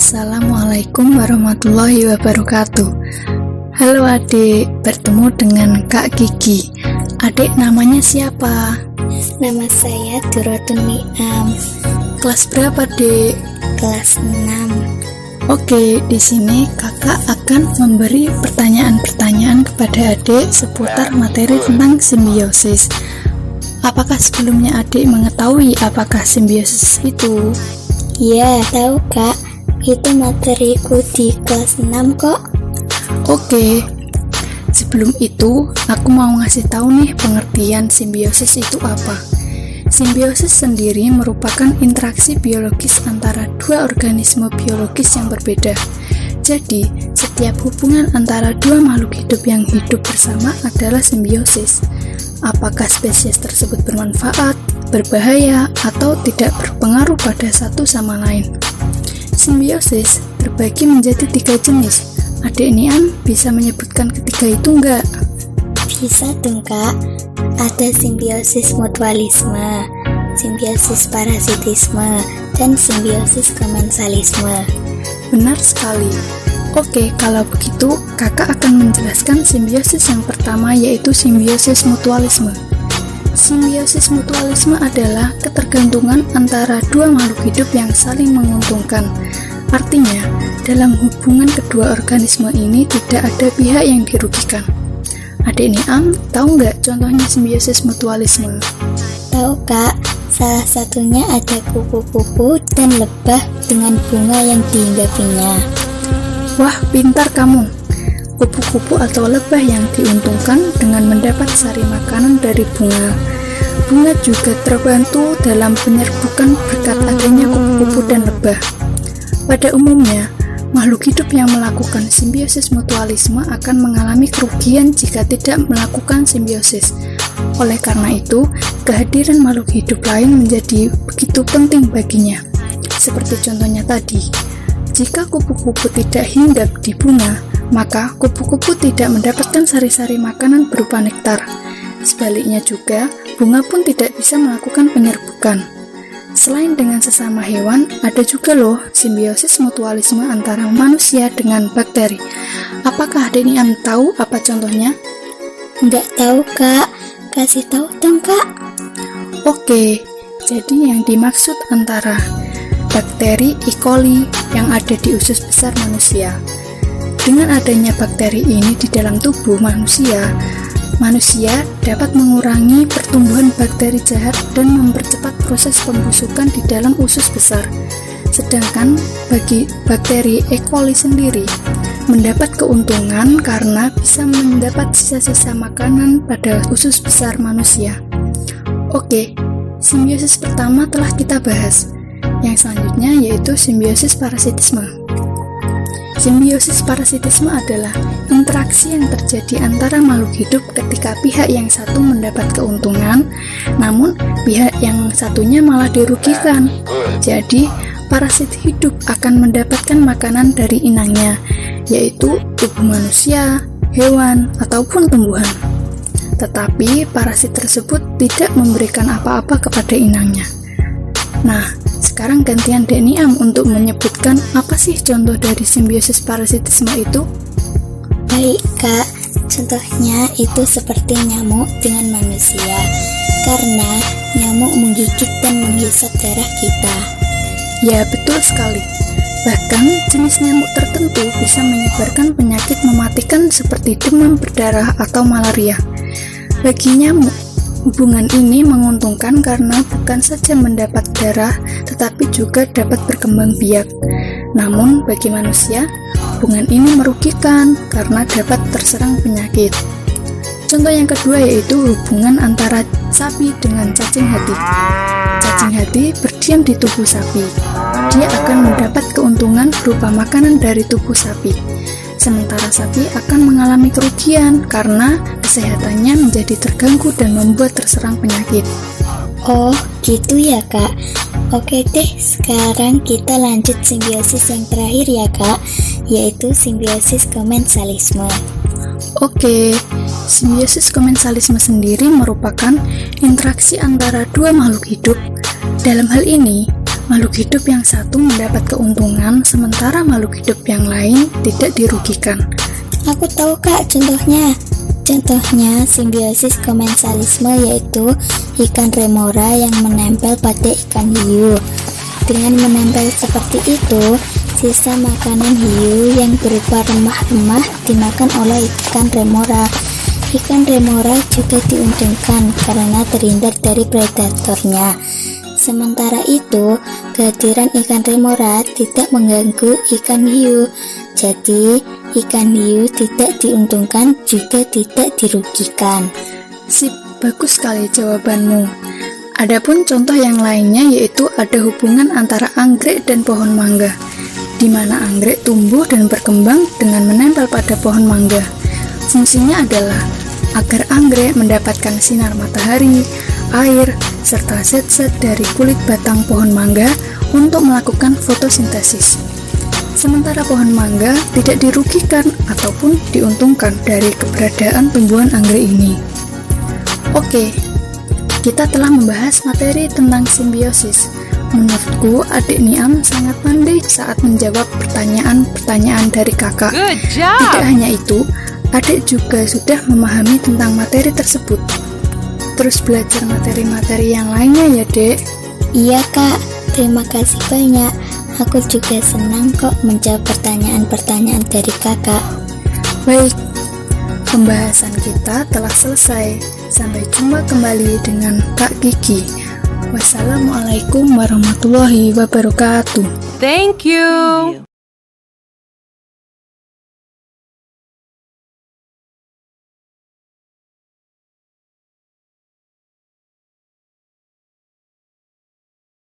Assalamualaikum warahmatullahi wabarakatuh. Halo adik, bertemu dengan Kak Gigi. Adik namanya siapa? Nama saya Duratun Niam. Kelas berapa, Dek? Kelas 6. Oke, di sini kakak akan memberi pertanyaan-pertanyaan kepada adik seputar materi tentang simbiosis. Apakah sebelumnya adik mengetahui apakah simbiosis itu? Ya, tahu Kak. Itu materiku di kelas 6 kok. Oke. Sebelum itu, aku mau ngasih tahu nih pengertian simbiosis itu apa. Simbiosis sendiri merupakan interaksi biologis antara dua organisme biologis yang berbeda. Jadi, setiap hubungan antara dua makhluk hidup yang hidup bersama adalah simbiosis. Apakah spesies tersebut bermanfaat, berbahaya, atau tidak berpengaruh pada satu sama lain. Simbiosis terbagi menjadi 3 jenis. Adik Niam bisa menyebutkan ketiga itu enggak? Bisa dong Kak. Ada simbiosis mutualisme, simbiosis parasitisme, dan simbiosis komensalisme. Benar sekali. Oke, kalau begitu kakak akan menjelaskan simbiosis yang pertama, yaitu simbiosis mutualisme. Simbiosis mutualisme adalah ketergantungan antara dua makhluk hidup yang saling menguntungkan. Artinya, dalam hubungan kedua organisme ini tidak ada pihak yang dirugikan. Adik Niam, tahu nggak contohnya simbiosis mutualisme? Tahu Kak, salah satunya ada kupu-kupu dan lebah dengan bunga yang dihinggapinya. Wah, pintar kamu. Kupu-kupu atau lebah yang diuntungkan dengan mendapat sari makanan dari bunga. Bunga juga terbantu dalam penyerbukan berkat adanya kupu-kupu dan lebah. Pada umumnya, makhluk hidup yang melakukan simbiosis mutualisme akan mengalami kerugian jika tidak melakukan simbiosis. Oleh karena itu, kehadiran makhluk hidup lain menjadi begitu penting baginya. Seperti contohnya tadi, jika kupu-kupu tidak hinggap di bunga, maka kupu-kupu tidak mendapatkan sari-sari makanan berupa nektar. Sebaliknya juga, bunga pun tidak bisa melakukan penyerbukan. Selain dengan sesama hewan, ada juga loh simbiosis mutualisme antara manusia dengan bakteri. Apakah adik Niam tahu apa contohnya? Nggak tahu Kak, kasih tahu dong Kak. Oke, jadi yang dimaksud antara bakteri E. coli yang ada di usus besar manusia. Dengan adanya bakteri ini di dalam tubuh manusia dapat mengurangi pertumbuhan bakteri jahat dan mempercepat proses pembusukan di dalam usus besar. Sedangkan bagi bakteri E. coli sendiri mendapat keuntungan karena bisa mendapat sisa-sisa makanan pada usus besar manusia. Oke, simbiosis pertama telah kita bahas. Yang selanjutnya yaitu simbiosis parasitisme. Simbiosis parasitisme adalah interaksi yang terjadi antara makhluk hidup ketika pihak yang satu mendapat keuntungan, namun pihak yang satunya malah dirugikan. Jadi, parasit hidup akan mendapatkan makanan dari inangnya, yaitu tubuh manusia, hewan, ataupun tumbuhan. Tetapi, parasit tersebut tidak memberikan apa-apa kepada inangnya. Nah, sekarang gantian Dek Niam untuk menyebutkan apa sih contoh dari simbiosis parasitisme itu? Baik Kak, contohnya itu seperti nyamuk dengan manusia, karena nyamuk menggigit dan menghisap darah kita. Ya, betul sekali. Bahkan jenis nyamuk tertentu bisa menyebarkan penyakit mematikan seperti demam berdarah atau malaria. Bagi nyamuk, hubungan ini menguntungkan karena bukan saja mendapat darah, tetapi juga dapat berkembang biak. Namun, bagi manusia, hubungan ini merugikan karena dapat terserang penyakit. Contoh yang kedua yaitu hubungan antara sapi dengan cacing hati. Cacing hati berdiam di tubuh sapi. Dia akan mendapat keuntungan berupa makanan dari tubuh sapi. Sementara sapi akan mengalami kerugian karena kesehatannya menjadi terganggu dan membuat terserang penyakit. Oh, gitu ya Kak. Oke deh, sekarang kita lanjut simbiosis yang terakhir ya Kak, yaitu simbiosis komensalisme. Oke, simbiosis komensalisme sendiri merupakan interaksi antara dua makhluk hidup. Dalam hal ini, makhluk hidup yang satu mendapat keuntungan, sementara makhluk hidup yang lain tidak dirugikan. Aku tahu Kak contohnya. Contohnya simbiosis komensalisme, yaitu ikan remora yang menempel pada ikan hiu. Dengan menempel seperti itu, sisa makanan hiu yang berupa remah-remah dimakan oleh ikan remora. Ikan remora juga diuntungkan karena terhindar dari predatornya. Sementara itu, kehadiran ikan remora tidak mengganggu ikan hiu. Jadi, ikan hiu tidak diuntungkan juga tidak dirugikan. Sip, bagus sekali jawabanmu. Adapun contoh yang lainnya yaitu ada hubungan antara anggrek dan pohon mangga, di mana anggrek tumbuh dan berkembang dengan menempel pada pohon mangga. Fungsinya adalah agar anggrek mendapatkan sinar matahari, air, serta zat-zat dari kulit batang pohon mangga untuk melakukan fotosintesis. Sementara pohon mangga tidak dirugikan ataupun diuntungkan dari keberadaan tumbuhan anggrek ini. Oke, kita telah membahas materi tentang simbiosis. Menurutku, adik Niam sangat pandai saat menjawab pertanyaan-pertanyaan dari kakak. Good job! Tidak hanya itu, adik juga sudah memahami tentang materi tersebut. Terus belajar materi-materi yang lainnya ya, Dek. Iya Kak, terima kasih banyak. Aku juga senang kok menjawab pertanyaan-pertanyaan dari kakak. Baik, pembahasan kita telah selesai. Sampai jumpa kembali dengan Kak Kiki. Wassalamualaikum warahmatullahi wabarakatuh. Thank you.